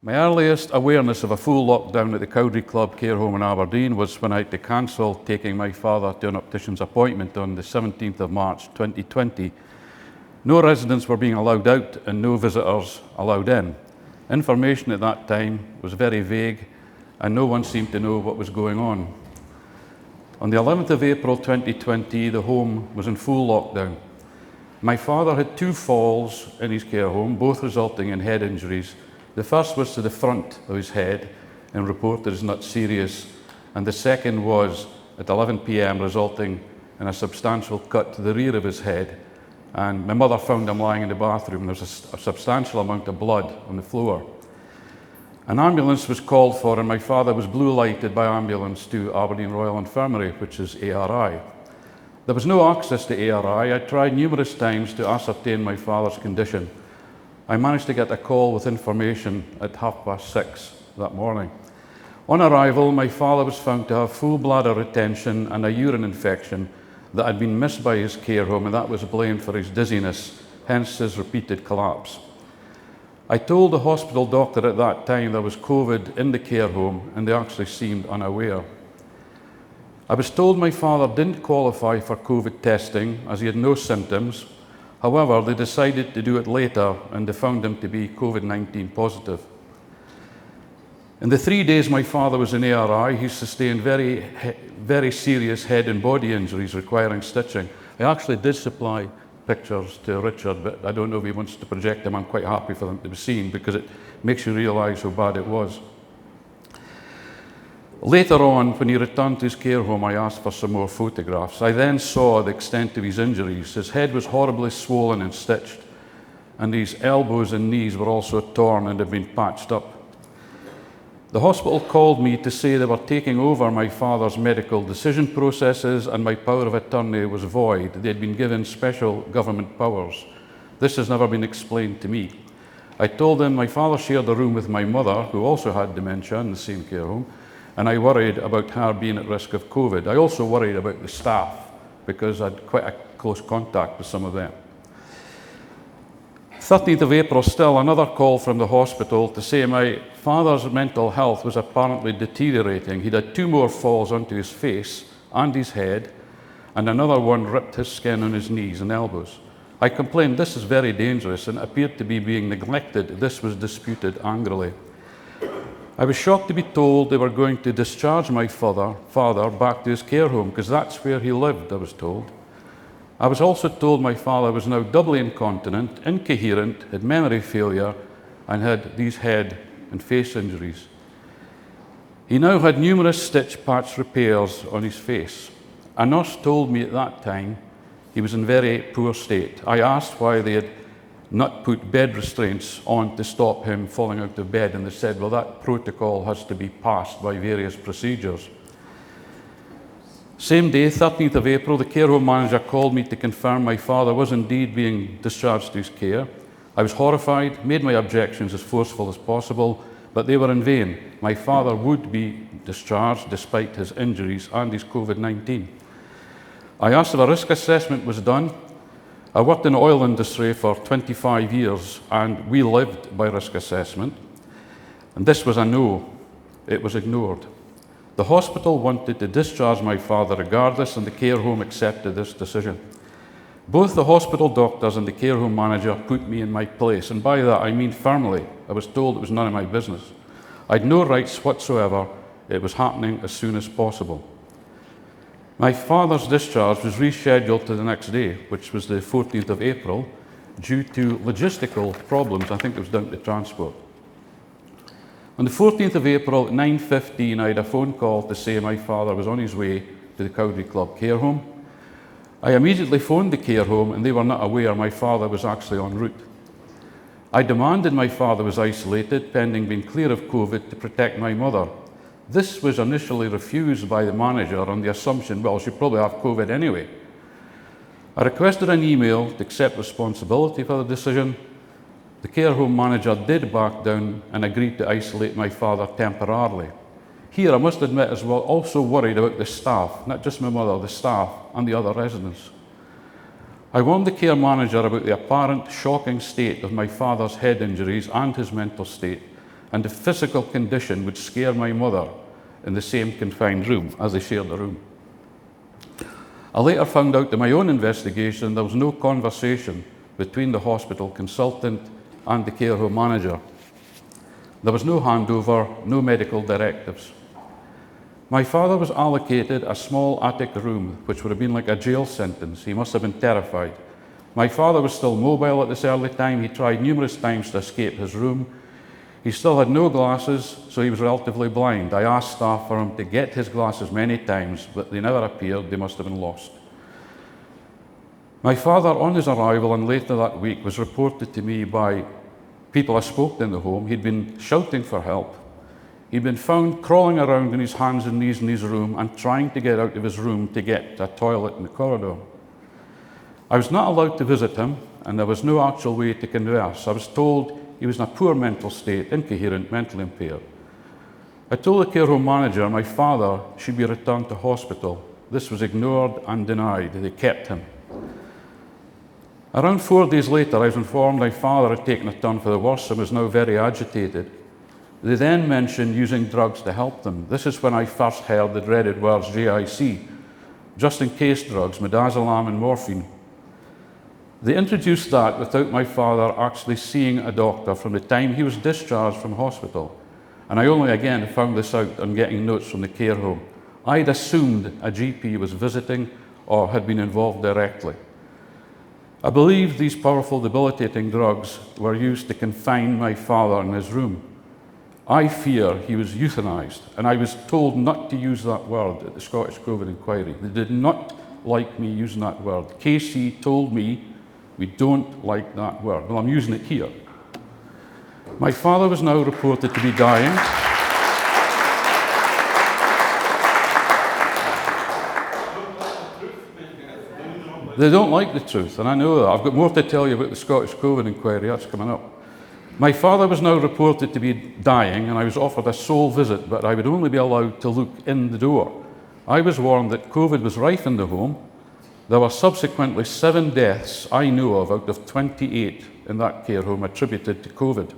My earliest awareness of a full lockdown at the Cowdrey Club care home in Aberdeen was when I had to cancel taking my father to an optician's appointment on the 17th of March 2020. No residents were being allowed out and no visitors allowed in. Information at that time was very vague and no one seemed to know what was going on. On the 11th of April 2020, the home was in full lockdown. My father had 2 falls in his care home, both resulting in head injuries. The first was to the front of his head and reported as not serious, and the second was at 11 p.m. resulting in a substantial cut to the rear of his head. And my mother found him lying in the bathroom. There was a substantial amount of blood on the floor. An ambulance was called for and my father was blue lighted by ambulance to Aberdeen Royal Infirmary, which is ARI. There was no access to ARI. I tried numerous times to ascertain my father's condition. I managed to get a call with information at 6:30 that morning. On arrival, my father was found to have full bladder retention and a urine infection that had been missed by his care home, and that was blamed for his dizziness, hence his repeated collapse. I told the hospital doctor at that time there was COVID in the care home, and they actually seemed unaware. I was told my father didn't qualify for COVID testing as he had no symptoms. However, they decided to do it later and they found him to be COVID-19 positive. In the 3 days my father was in ARI, he sustained very serious head and body injuries requiring stitching. I actually did supply pictures to Richard, but I don't know if he wants to project them. I'm quite happy for them to be seen because it makes you realise how bad it was. Later on, when he returned to his care home, I asked for some more photographs. I then saw the extent of his injuries. His head was horribly swollen and stitched, and his elbows and knees were also torn and had been patched up. The hospital called me to say they were taking over my father's medical decision processes and my power of attorney was void. They had been given special government powers. This has never been explained to me. I told them my father shared a room with my mother, who also had dementia in the same care home, and I worried about her being at risk of COVID. I also worried about the staff because I had quite a close contact with some of them. 13th of April, still another call from the hospital to say my father's mental health was apparently deteriorating. He'd had 2 more falls onto his face and his head, and another one ripped his skin on his knees and elbows. I complained this is very dangerous and appeared to be being neglected. This was disputed angrily. I was shocked to be told they were going to discharge my father back to his care home because that's where he lived, I was told. I was also told my father was now doubly incontinent, incoherent, had memory failure, and had these head and face injuries. He now had numerous stitch patch repairs on his face. A nurse told me at that time he was in very poor state. I asked why they had not put bed restraints on to stop him falling out of bed, and they said, well, that protocol has to be passed by various procedures. Same day, 13th of April, the care home manager called me to confirm my father was indeed being discharged to his care. I was horrified, made my objections as forceful as possible, but they were in vain. My father would be discharged despite his injuries and his COVID-19. I asked if a risk assessment was done. I worked in the oil industry for 25 years and we lived by risk assessment. And this was a no. It was ignored. The hospital wanted to discharge my father regardless, and the care home accepted this decision. Both the hospital doctors and the care home manager put me in my place, and by that I mean firmly. I was told it was none of my business. I had no rights whatsoever. It was happening as soon as possible. My father's discharge was rescheduled to the next day, which was the 14th of April, due to logistical problems. I think it was down to transport. On the 14th of April at 9:15, I had a phone call to say my father was on his way to the Cowdrey Club care home. I immediately phoned the care home and they were not aware my father was actually en route. I demanded my father was isolated, pending being clear of COVID, to protect my mother. This was initially refused by the manager on the assumption, well, she'd probably have COVID anyway. I requested an email to accept responsibility for the decision. The care home manager did back down and agreed to isolate my father temporarily. Here, I must admit as well, also worried about the staff, not just my mother, the staff and the other residents. I warned the care manager about the apparent shocking state of my father's head injuries and his mental state, and the physical condition would scare my mother in the same confined room, as they shared the room. I later found out in my own investigation there was no conversation between the hospital consultant and the care home manager. There was no handover, no medical directives. My father was allocated a small attic room, which would have been like a jail sentence. He must have been terrified. My father was still mobile at this early time. He tried numerous times to escape his room. He still had no glasses, so he was relatively blind. I asked staff for him to get his glasses many times, but they never appeared. They must have been lost. My father, on his arrival and later that week, was reported to me by people I spoke to in the home. He'd been shouting for help. He'd been found crawling around on his hands and knees in his room and trying to get out of his room to get to a toilet in the corridor. I was not allowed to visit him, and there was no actual way to converse. I was told he was in a poor mental state, incoherent, mentally impaired. I told the care home manager my father should be returned to hospital. This was ignored and denied. They kept him. Around 4 days later, I was informed my father had taken a turn for the worse and was now very agitated. They then mentioned using drugs to help them. This is when I first heard the dreaded words JIC, just in case drugs, midazolam and morphine. They introduced that without my father actually seeing a doctor from the time he was discharged from hospital. And I only again found this out on getting notes from the care home. I'd assumed a GP was visiting or had been involved directly. I believe these powerful debilitating drugs were used to confine my father in his room. I fear he was euthanized, and I was told not to use that word at the Scottish Covid Inquiry. They did not like me using that word. KC told me we don't like that word. Well, I'm using it here. My father was now reported to be dying. They don't like the truth, and I know that. I've got more to tell you about the Scottish Covid Inquiry. That's coming up. My father was now reported to be dying, and I was offered a sole visit, but I would only be allowed to look in the door. I was warned that COVID was rife in the home. There were subsequently 7 deaths I knew of out of 28 in that care home attributed to COVID.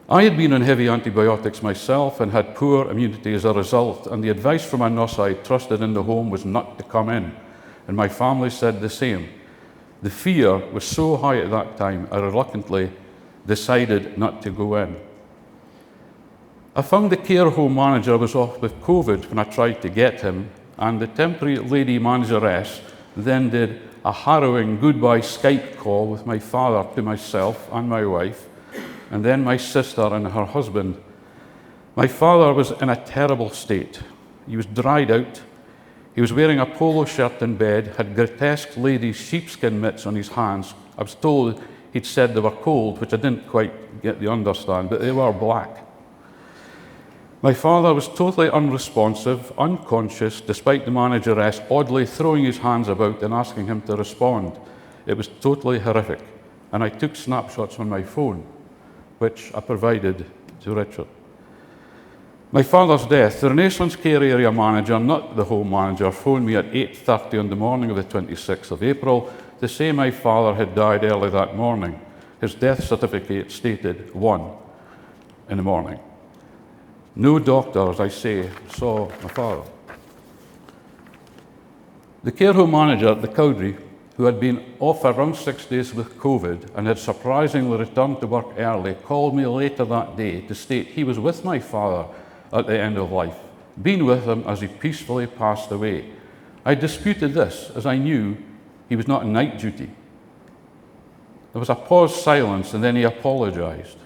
I had been on heavy antibiotics myself and had poor immunity as a result, and the advice from a nurse I trusted in the home was not to come in, and my family said the same. The fear was so high at that time, I reluctantly decided not to go in. I found the care home manager was off with COVID when I tried to get him, and the temporary lady manageress then did a harrowing goodbye Skype call with my father to myself and my wife, and then my sister and her husband. My father was in a terrible state. He was dried out. He was wearing a polo shirt in bed, had grotesque ladies' sheepskin mitts on his hands. I was told he'd said they were cold, which I didn't quite get to understand, but they were black. My father was totally unresponsive, unconscious, despite the manageress oddly throwing his hands about and asking him to respond. It was totally horrific, and I took snapshots on my phone, which I provided to Richard. My father's death, the Renaissance Care Area manager, not the home manager, phoned me at 8:30 on the morning of the 26th of April to say my father had died early that morning. His death certificate stated 1 in the morning. No doctor, as I say, saw my father. The care home manager at the Cowdrey, who had been off around 6 days with COVID and had surprisingly returned to work early, called me later that day to state he was with my father at the end of life, been with him as he peacefully passed away. I disputed this, as I knew he was not on night duty. There was a paused silence, and then he apologized.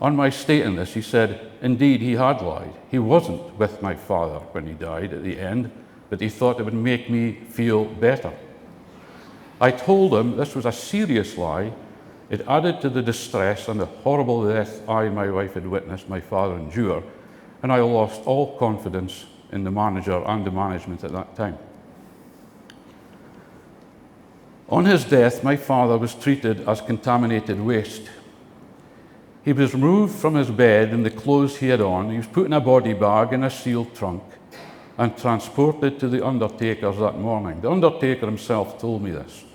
On my stating this, he said, indeed, he had lied. He wasn't with my father when he died at the end, but he thought it would make me feel better. I told him this was a serious lie. It added to the distress and the horrible death I and my wife had witnessed my father endure, and I lost all confidence in the manager and the management at that time. On his death, my father was treated as contaminated waste. He was removed from his bed and the clothes he had on. He was put in a body bag in a sealed trunk and transported to the undertaker's that morning. The undertaker himself told me this.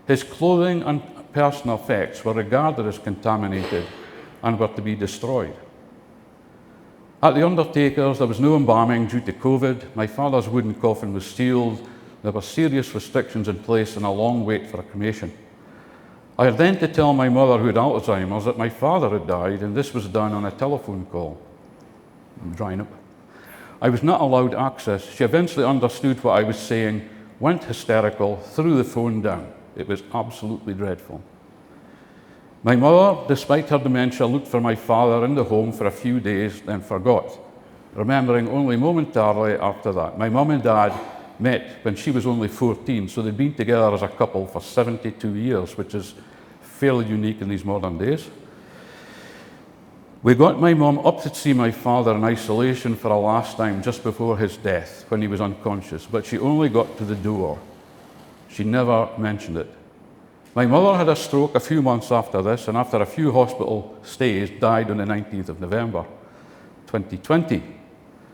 His clothing and personal effects were regarded as contaminated, and were to be destroyed. At the undertaker's, there was no embalming due to COVID. My father's wooden coffin was sealed. There were serious restrictions in place and a long wait for a cremation. I had then to tell my mother, who had Alzheimer's, that my father had died, and this was done on a telephone call. I'm drying up. I was not allowed access. She eventually understood what I was saying, went hysterical, threw the phone down. It was absolutely dreadful. My mother, despite her dementia, looked for my father in the home for a few days, then forgot, remembering only momentarily after that. My mum and dad met when she was only 14, so they'd been together as a couple for 72 years, which is fairly unique in these modern days. We got my mum up to see my father in isolation for a last time just before his death, when he was unconscious, but she only got to the door. She never mentioned it. My mother had a stroke a few months after this, and after a few hospital stays, died on the 19th of November, 2020.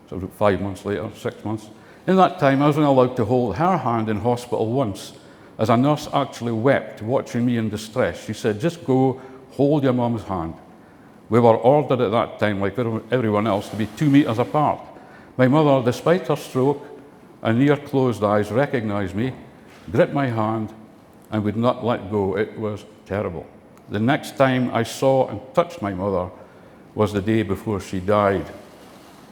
So 5 months later, 6 months. In that time, I was only allowed to hold her hand in hospital once, as a nurse actually wept, watching me in distress. She said, "Just go, hold your mum's hand." We were ordered at that time, like everyone else, to be 2 meters apart. My mother, despite her stroke and near closed eyes, recognized me, gripped my hand, and would not let go. It was terrible. The next time I saw and touched my mother was the day before she died.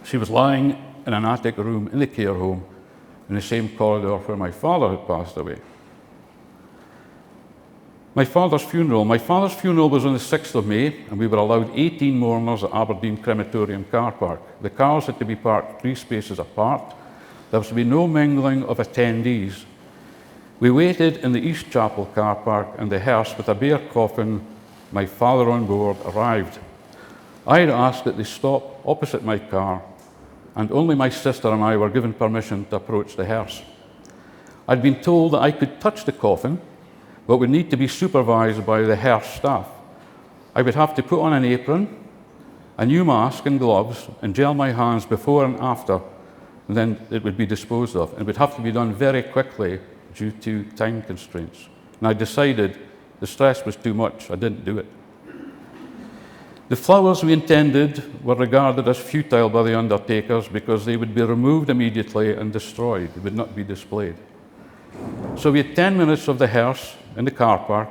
She was lying in an attic room in the care home in the same corridor where my father had passed away. My father's funeral was on the 6th of May, and we were allowed 18 mourners at Aberdeen Crematorium car park. The cars had to be parked 3 spaces apart. There was to be no mingling of attendees. We waited in the East Chapel car park, and the hearse with a bare coffin, my father on board, arrived. I had asked that they stop opposite my car, and only my sister and I were given permission to approach the hearse. I'd been told that I could touch the coffin, but would need to be supervised by the hearse staff. I would have to put on an apron, a new mask and gloves, and gel my hands before and after, and then it would be disposed of. It would have to be done very quickly due to time constraints. And I decided the stress was too much. I didn't do it. The flowers we intended were regarded as futile by the undertakers because they would be removed immediately and destroyed. They would not be displayed. So we had 10 minutes of the hearse in the car park,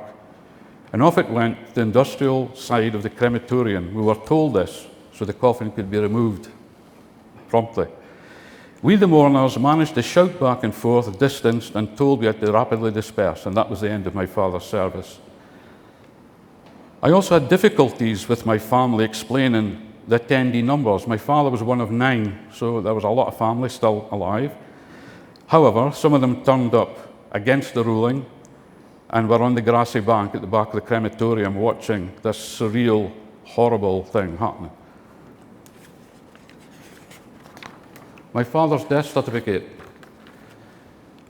and off it went to the industrial side of the crematorium. We were told this so the coffin could be removed promptly. We, the mourners, managed to shout back and forth, distanced, and told we had to rapidly disperse, and that was the end of my father's service. I also had difficulties with my family explaining the attendee numbers. My father was one of 9, so there was a lot of family still alive. However, some of them turned up against the ruling and were on the grassy bank at the back of the crematorium watching this surreal, horrible thing happening. My father's death certificate.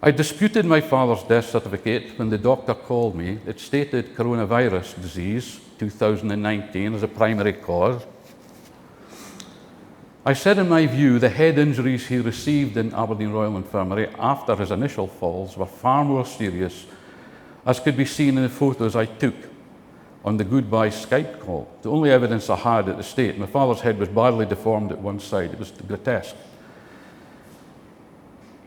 I disputed my father's death certificate when the doctor called me. It stated coronavirus disease, 2019, as a primary cause. I said in my view the head injuries he received in Aberdeen Royal Infirmary after his initial falls were far more serious, as could be seen in the photos I took on the goodbye Skype call. The only evidence I had at the state, my father's head was badly deformed at one side. It was grotesque.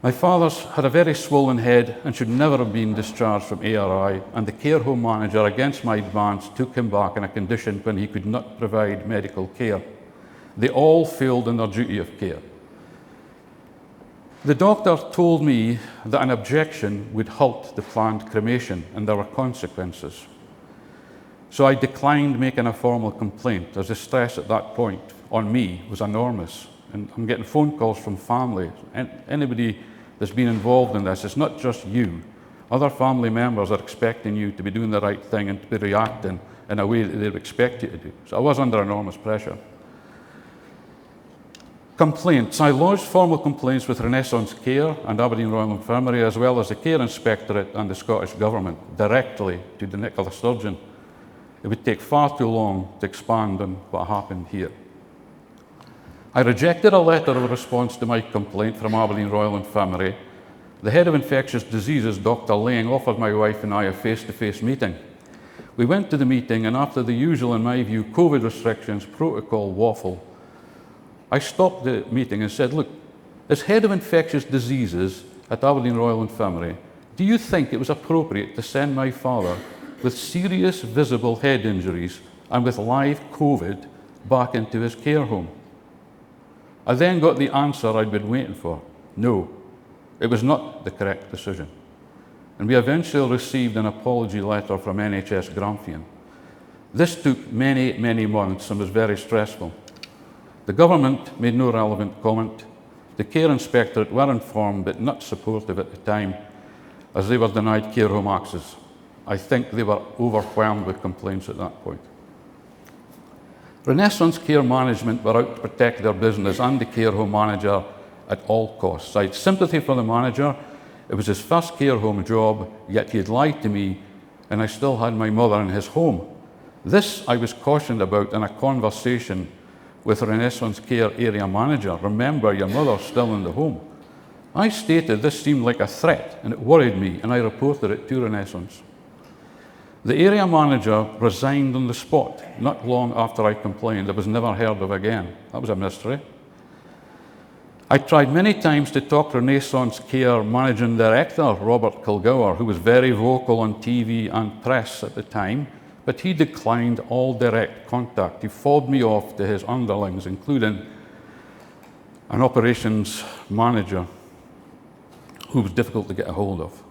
My father's had a very swollen head and should never have been discharged from ARI, and the care home manager, against my demands, took him back in a condition when he could not provide medical care. They all failed in their duty of care. The doctor told me that an objection would halt the planned cremation, and there were consequences. So I declined making a formal complaint, as the stress at that point on me was enormous. And I'm getting phone calls from family, and anybody that's been involved in this. It's not just you. Other family members are expecting you to be doing the right thing and to be reacting in a way that they would expect you to do. So I was under enormous pressure. Complaints. I lodged formal complaints with Renaissance Care and Aberdeen Royal Infirmary, as well as the Care Inspectorate and the Scottish Government, directly to the Nicola Sturgeon. It would take far too long to expand on what happened here. I rejected a letter of response to my complaint from Aberdeen Royal Infirmary. The head of infectious diseases, Dr. Lang, offered my wife and I a face-to-face meeting. We went to the meeting, and after the usual, in my view, COVID restrictions, protocol waffle, I stopped the meeting and said, look, as head of infectious diseases at Aberdeen Royal Infirmary, do you think it was appropriate to send my father with serious visible head injuries and with live COVID back into his care home? I then got the answer I'd been waiting for. No, it was not the correct decision. And we eventually received an apology letter from NHS Grampian. This took many, many months and was very stressful. The government made no relevant comment. The care inspectorate were informed but not supportive at the time, as they were denied care home access. I think they were overwhelmed with complaints at that point. Renaissance Care Management were out to protect their business and the care home manager at all costs. I had sympathy for the manager. It was his first care home job, yet he had lied to me, and I still had my mother in his home. This I was cautioned about in a conversation with the Renaissance Care area manager. Remember, your mother's still in the home. I stated this seemed like a threat, and it worried me, and I reported it to Renaissance. The area manager resigned on the spot, not long after I complained. I was never heard of again. That was a mystery. I tried many times to talk to Renaissance Care Managing Director, Robert Kilgour, who was very vocal on TV and press at the time, but he declined all direct contact. He fobbed me off to his underlings, including an operations manager who was difficult to get a hold of.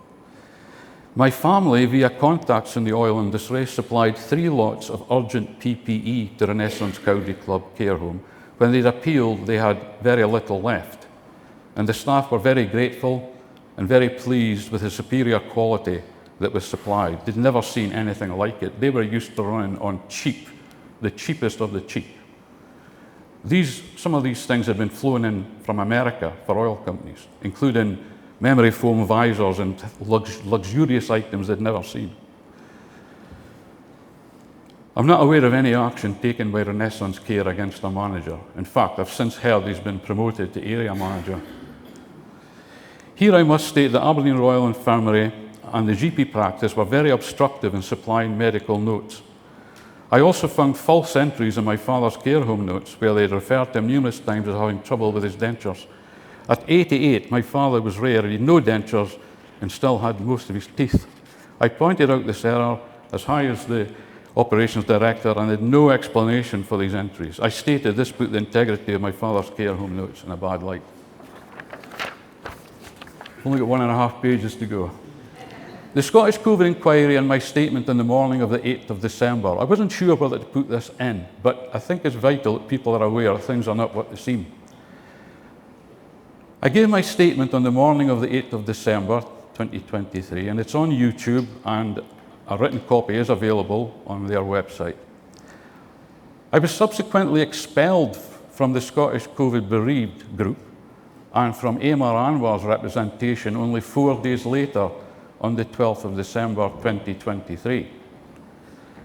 My family, via contacts in the oil industry, supplied 3 lots of urgent PPE to Renaissance Cowdrey Club care home. When they'd appealed, they had very little left. And the staff were very grateful and very pleased with the superior quality that was supplied. They'd never seen anything like it. They were used to running on cheap, the cheapest of the cheap. Some of these things had been flown in from America for oil companies, including memory foam visors and luxurious items they'd never seen. I'm not aware of any action taken by Renaissance Care against the manager. In fact, I've since heard he's been promoted to area manager. Here I must state that Aberdeen Royal Infirmary and the GP practice were very obstructive in supplying medical notes. I also found false entries in my father's care home notes where they had referred to him numerous times as having trouble with his dentures. At 88, my father was rare, he had no dentures and still had most of his teeth. I pointed out this error as high as the operations director and had no explanation for these entries. I stated this put the integrity of my father's care home notes in a bad light. Only got 1.5 pages to go. The Scottish Covid Inquiry and my statement on the morning of the 8th of December. I wasn't sure whether to put this in, but I think it's vital that people are aware things are not what they seem. I gave my statement on the morning of the 8th of December 2023, and it's on YouTube, and a written copy is available on their website. I was subsequently expelled from the Scottish Covid Bereaved group and from Amar Anwar's representation only 4 days later on the 12th of December 2023.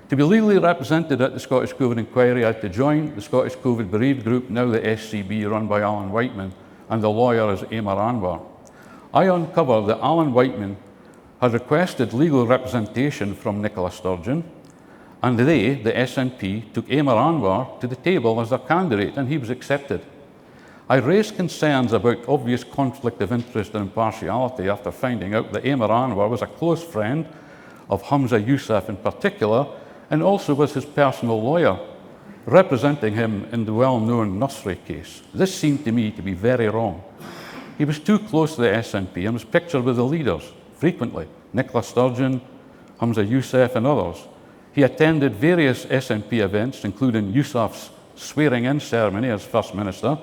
To be legally represented at the Scottish Covid Inquiry, I had to join the Scottish Covid Bereaved group, now the SCB, run by Alan Whiteman, and the lawyer is Amar Anwar. I uncovered that Alan Whiteman had requested legal representation from Nicola Sturgeon, and they, the SNP, took Amar Anwar to the table as their candidate, and he was accepted. I raised concerns about obvious conflict of interest and impartiality after finding out that Amar Anwar was a close friend of Hamza Yousaf in particular, and also was his personal lawyer, representing him in the well-known Nusri case. This seemed to me to be very wrong. He was too close to the SNP and was pictured with the leaders frequently, Nicola Sturgeon, Hamza Yousaf and others. He attended various SNP events, including Yousaf's swearing-in ceremony as First Minister.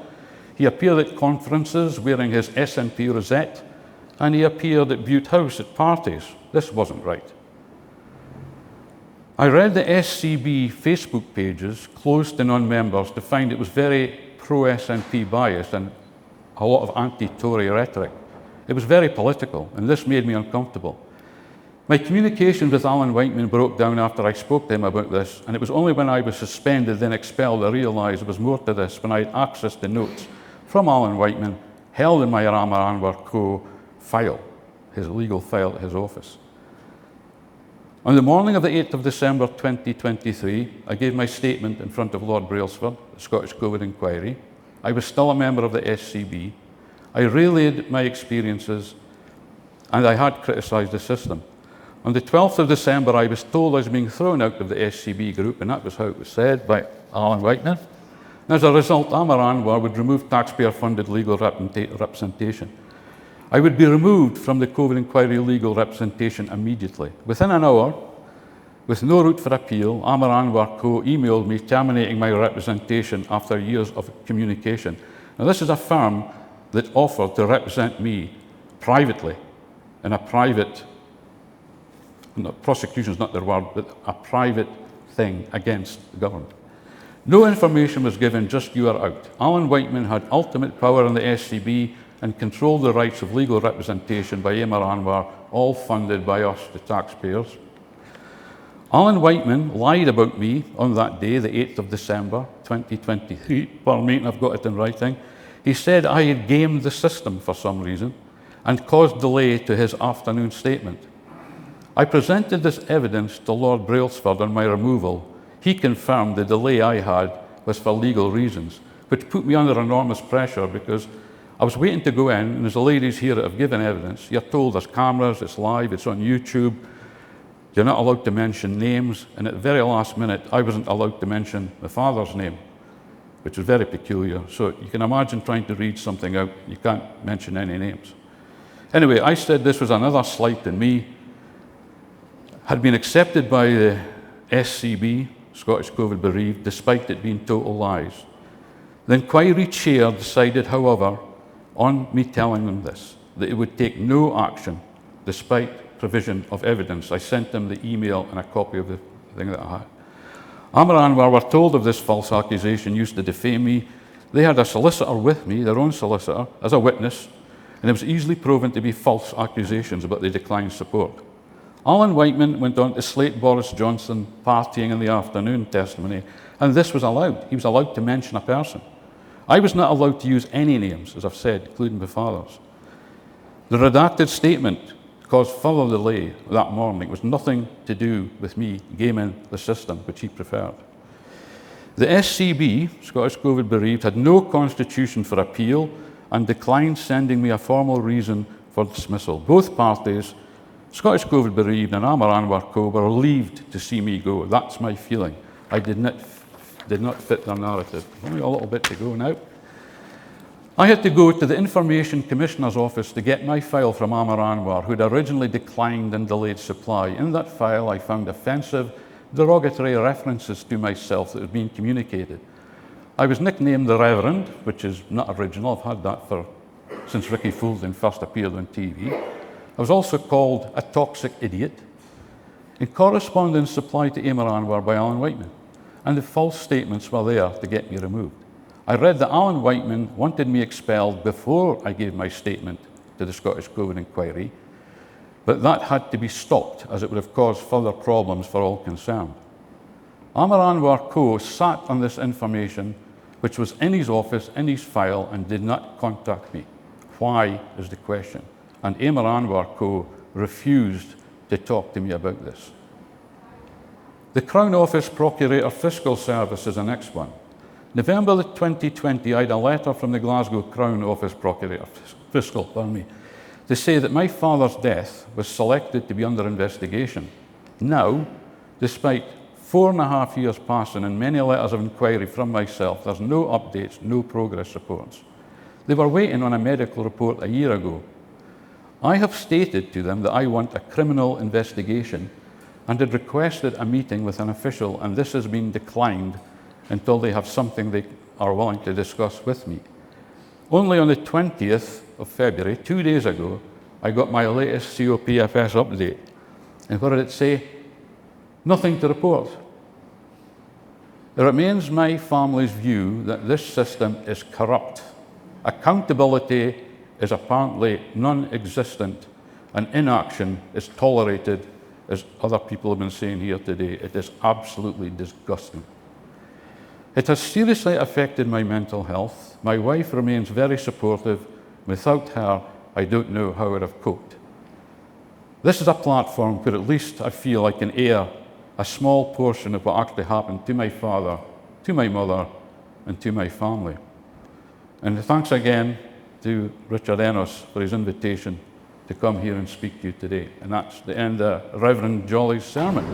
He appeared at conferences wearing his SNP rosette, and he appeared at Bute House at parties. This wasn't right. I read the SCB Facebook pages closed to non-members to find it was very pro-SNP biased and a lot of anti-Tory rhetoric. It was very political, and this made me uncomfortable. My communications with Alan Whiteman broke down after I spoke to him about this, and it was only when I was suspended, then expelled, I realised there was more to this when I had access to notes from Alan Whiteman held in my Amar Anwar Co. file, his legal file at his office. On the morning of the 8th of December 2023, I gave my statement in front of Lord Brailsford, the Scottish Covid Inquiry. I was still a member of the SCB. I relayed my experiences, and I had criticised the system. On the 12th of December, I was told I was being thrown out of the SCB group, and that was how it was said by Alan Whiteman. As a result, Amar Anwar would remove taxpayer-funded legal representation. I would be removed from the Covid Inquiry legal representation immediately. Within an hour, with no route for appeal, Amar Anwar Co. emailed me terminating my representation after years of communication. Now, this is a firm that offered to represent me privately in a private, no, prosecution is not their word, but a private thing against the government. No information was given, just you are out. Alan Whiteman had ultimate power in the SCB and controlled the rights of legal representation by Amar Anwar, all funded by us, the taxpayers. Alan Whiteman lied about me on that day, the 8th of December 2023. Pardon me, and I've got it in writing. He said I had gamed the system for some reason and caused delay to his afternoon statement. I presented this evidence to Lord Brailsford on my removal. He confirmed the delay I had was for legal reasons, which put me under enormous pressure because I was waiting to go in, and as the ladies here that have given evidence, you're told there's cameras, it's live, it's on YouTube, you're not allowed to mention names, and at the very last minute, I wasn't allowed to mention the father's name, which is very peculiar. So you can imagine trying to read something out, you can't mention any names. Anyway, I said this was another slight in me, had been accepted by the SCB, Scottish Covid Bereaved, despite it being total lies. The inquiry chair decided, however, on me telling them this, that it would take no action despite provision of evidence. I sent them the email and a copy of the thing that I had. Amar Anwar were told of this false accusation used to defame me. They had a solicitor with me, their own solicitor, as a witness, and it was easily proven to be false accusations, but they declined support. Alan Whiteman went on to slate Boris Johnson partying in the afternoon testimony, and this was allowed. He was allowed to mention a person. I was not allowed to use any names, as I've said, including the father's. The redacted statement caused further delay that morning. It was nothing to do with me gaming the system, which he preferred. The SCB, Scottish Covid Bereaved, had no constitution for appeal and declined sending me a formal reason for dismissal. Both parties, Scottish Covid Bereaved and Amar Anwar Co., were relieved to see me go. That's my feeling. I did not fit their narrative. Only a little bit to go now. I had to go to the Information Commissioner's office to get my file from Amar Anwar, who'd originally declined and delayed supply. In that file, I found offensive, derogatory references to myself that had been communicated. I was nicknamed the Reverend, which is not original. I've had that since Ricky Foolding first appeared on TV. I was also called a toxic idiot. In correspondence supplied to Amar Anwar by Alan Whiteman, and the false statements were there to get me removed. I read that Alan Whiteman wanted me expelled before I gave my statement to the Scottish Covid Inquiry, but that had to be stopped as it would have caused further problems for all concerned. Amar Anwar Co. sat on this information, which was in his office, in his file, and did not contact me. Why is the question? And Amar Anwar Co. refused to talk to me about this. The Crown Office Procurator Fiscal Service is the next one. November 2020, I had a letter from the Glasgow Crown Office Procurator Fiscal, to say that my father's death was selected to be under investigation. Now, despite 4.5 years passing and many letters of inquiry from myself, there's no updates, no progress reports. They were waiting on a medical report a year ago. I have stated to them that I want a criminal investigation and had requested a meeting with an official, and this has been declined until they have something they are willing to discuss with me. Only on the 20th of February, 2 days ago, I got my latest COPFS update. And what did it say? Nothing to report. It remains my family's view that this system is corrupt. Accountability is apparently non-existent, and inaction is tolerated, as other people have been saying here today. It is absolutely disgusting. It has seriously affected my mental health. My wife remains very supportive. Without her, I don't know how I would have coped. This is a platform where at least I feel I can air a small portion of what actually happened to my father, to my mother, and to my family. And thanks again to Richard Ennis for his invitation to come here and speak to you today. And that's the end of Reverend Jolly's sermon.